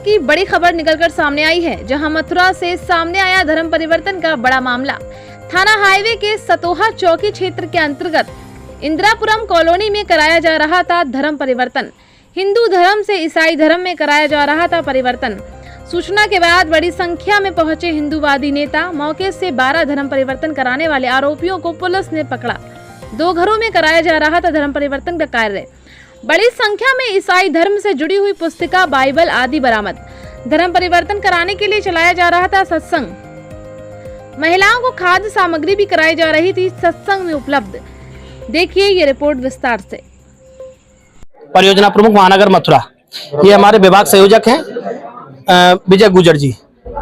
की बड़ी खबर निकलकर सामने आई है, जहां मथुरा से सामने आया धर्म परिवर्तन का बड़ा मामला। थाना हाईवे के सतोहा चौकी क्षेत्र के अंतर्गत इंदिरापुरम कॉलोनी में कराया जा रहा था धर्म परिवर्तन। हिंदू धर्म से ईसाई धर्म में कराया जा रहा था परिवर्तन। सूचना के बाद बड़ी संख्या में पहुंचे हिंदूवादी नेता मौके से 12 धर्म परिवर्तन कराने वाले आरोपियों को पुलिस ने पकड़ा। 2 घरों में कराया जा रहा था धर्म परिवर्तन का कार्य। बड़ी संख्या में ईसाई धर्म से जुड़ी हुई पुस्तिका, बाइबल आदि बरामद। धर्म परिवर्तन कराने के लिए चलाया जा रहा था सत्संग। महिलाओं को खाद्य सामग्री भी कराई जा रही थी सत्संग में उपलब्ध। देखिए ये रिपोर्ट विस्तार से। परियोजना प्रमुख महानगर मथुरा, ये हमारे विभाग संयोजक हैं विजय गुजर जी।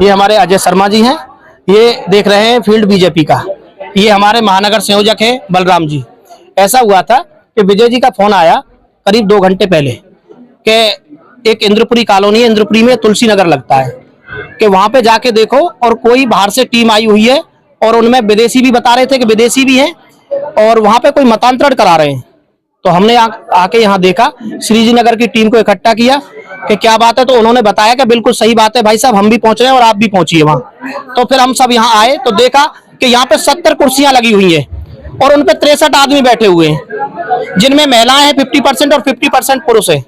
ये हमारे अजय शर्मा जी हैं, ये देख रहे हैं फील्ड बीजेपी का। ये हमारे महानगर संयोजक हैं बलराम जी। ऐसा हुआ था कि विजय जी का फोन आया करीब 2 घंटे पहले कि एक इंद्रपुरी कॉलोनी है, इंद्रपुरी में तुलसी नगर लगता है, कि वहां पे जाके देखो और कोई बाहर से टीम आई हुई है और उनमें विदेशी भी बता रहे थे कि विदेशी भी हैं और वहां पे कोई मतांतरण करा रहे हैं। तो हमने आके यहाँ देखा, श्रीजी नगर की टीम को इकट्ठा किया कि क्या बात है। तो उन्होंने बताया कि बिल्कुल सही बात है भाई साहब, हम भी पहुंच रहे हैं और आप भी पहुंचिए वहां। तो फिर हम सब यहाँ आए तो देखा कि यहाँ पे 70 कुर्सियां लगी हुई हैं और उनपे 63 आदमी बैठे हुए हैं, जिनमें महिलाएं हैं 50% और 50% पुरुष है।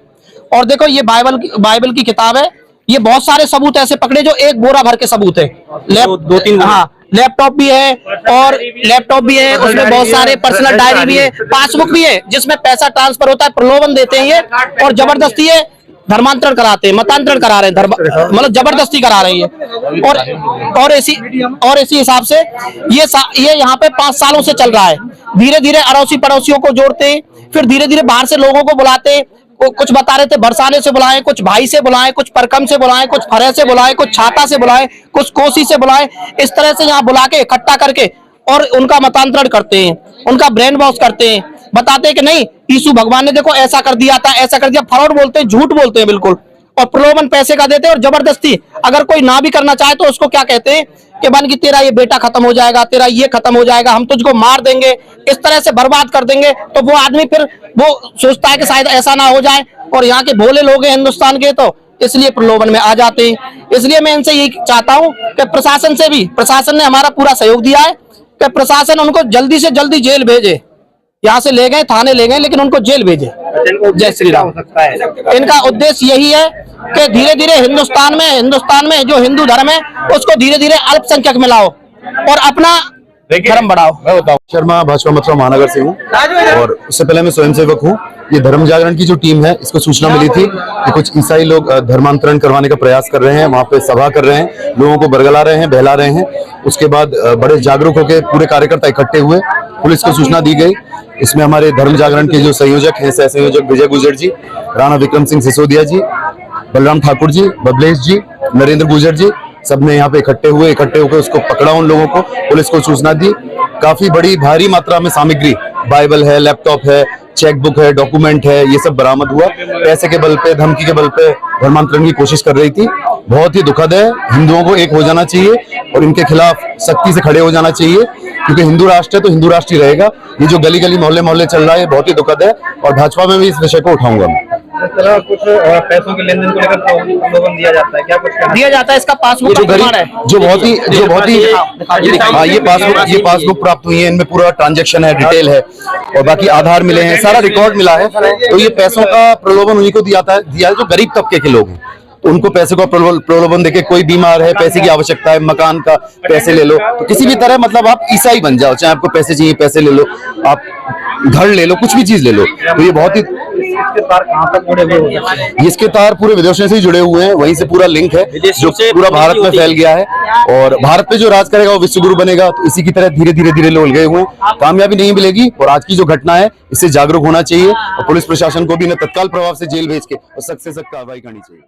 और देखो ये बाइबल की किताब है। ये बहुत सारे सबूत ऐसे पकड़े जो एक बोरा भर के सबूत है। 2-3 हाँ, लैपटॉप भी है और लैपटॉप भी है, उसमें बहुत सारे पर्सनल डायरी भी है, पासबुक भी है जिसमें पैसा ट्रांसफर होता है। प्रलोभन देते हैं ये और जबरदस्ती है धर्मांतरण कराते हैं, मतांतरण करा रहे हैं, मतलब जबरदस्ती करा रहे हैं। और इसी हिसाब से ये यहाँ पे 5 सालों से चल रहा है। धीरे धीरे अड़ोसी पड़ोसियों को जोड़ते, फिर धीरे धीरे बाहर से लोगों को बुलाते। कुछ बता रहे थे बरसाने से बुलाएं, कुछ भाई से बुलाएं, कुछ परकम से बुलाएं, कुछ फरे से बुलाएं, कुछ छाता से बुलाएं, कुछ कोसी से बुलाएं। इस तरह से यहाँ बुला के इकट्ठा करके और उनका मतांतरण करते हैं, उनका ब्रेन वॉश करते हैं। बताते हैं कि नहीं यीशु भगवान ने देखो ऐसा कर दिया था, ऐसा कर दिया। फ्रॉड बोलते हैं, झूठ बोलते हैं बिल्कुल, और प्रलोभन पैसे का देते हैं और जबरदस्ती। अगर कोई ना भी करना चाहे तो उसको क्या कहते हैं कि बन की तेरा ये बेटा खत्म हो जाएगा, तेरा ये खत्म हो जाएगा, हम तुझको मार देंगे, इस तरह से बर्बाद कर देंगे। तो वो आदमी फिर वो सोचता है कि शायद ऐसा ना हो जाए, और यहाँ के भोले लोग हैं हिंदुस्तान के, तो इसलिए प्रलोभन में आ जाते हैं। इसलिए मैं इनसे यही चाहता हूँ कि प्रशासन से भी, प्रशासन ने हमारा पूरा सहयोग दिया है कि प्रशासन उनको जल्दी से जल्दी जेल भेजे। यहाँ से ले गए, थाने ले गए, लेकिन उनको जेल भेजे। जय श्री राम। इनका उद्देश्य यही है कि धीरे धीरे हिंदुस्तान में जो हिंदू धर्म है उसको धीरे धीरे अल्पसंख्यक में लाओ और अपना धर्म बढ़ाओ। मैं बताऊं, शर्मा भाजपा मथुरा महानगर से हूँ और उससे पहले मैं स्वयंसेवक हूँ। ये धर्म जागरण की जो टीम है, इसको सूचना मिली थी कि कुछ ईसाई लोग धर्मांतरण करवाने का प्रयास कर रहे हैं, वहाँ पे सभा कर रहे हैं, लोगों को बरगला रहे हैं, बहला रहे हैं। उसके बाद बड़े जागरूक होकर पूरे कार्यकर्ता इकट्ठे हुए, पुलिस को सूचना दी गई। इसमें हमारे धर्म जागरण के जो संयोजक हैं, सह संयोजक विजय गुजर जी, राणा विक्रम सिंह सिसोदिया जी, बलराम ठाकुर जी, बबलेश जी, नरेंद्र गुजर जी, सबने यहाँ पे इकट्ठे होकर उसको पकड़ा। उन लोगों को पुलिस को सूचना दी। काफी बड़ी भारी मात्रा में सामग्री, बाइबल है, लैपटॉप है, चेकबुक है, डॉक्यूमेंट है, ये सब बरामद हुआ। पैसे के बल पे, धमकी के बल पे धर्मांतरण की कोशिश कर रही थी। बहुत ही दुखद है। हिंदुओं को एक हो जाना चाहिए और इनके खिलाफ सख्ती से खड़े हो जाना चाहिए, क्योंकि हिंदू राष्ट्र है तो हिंदू राष्ट्र ही रहेगा। ये जो गली गली मोहल्ले मोहल्ले चल रहा है, बहुत ही दुखद है और भाजपा में भी इस विषय को उठाऊंगा। इस तरह कुछ पैसों के लेन देन को लेकर प्रलोभन दिया जाता है, क्या कुछ दिया जाता है? इसका पासबुक जो बहुत ही ये पासबुक प्राप्त हुई है, इनमें पूरा ट्रांजैक्शन है, डिटेल है और बाकी आधार मिले हैं, सारा रिकॉर्ड मिला है। तो ये पैसों का प्रलोभन उन्हीं को दिया है जो गरीब तबके के लोग हैं। तो उनको पैसे का प्रलोभन देके, कोई बीमार है, पैसे की आवश्यकता है, मकान का पैसे ले लो, तो किसी भी तरह मतलब आप ईसाई बन जाओ, चाहे आपको पैसे चाहिए पैसे ले लो, आप घर ले लो, कुछ भी चीज ले लो। तो ये बहुत ही इसके तार कहां तक जुड़े हुए हैं? इसके तार पूरे विदेशों से ही जुड़े हुए हैं, वहीं से पूरा लिंक है जो पूरा भारत में फैल गया है और भारत पे जो राज करेगा वो विश्व गुरु बनेगा। तो इसी की तरह धीरे धीरे लोग गए हुए हैं। कामयाबी नहीं मिलेगी और आज की जो घटना है इससे जागरूक होना चाहिए और पुलिस प्रशासन को भी तत्काल प्रभाव से जेल भेज के और सख्त से सख्त कार्रवाई करनी चाहिए।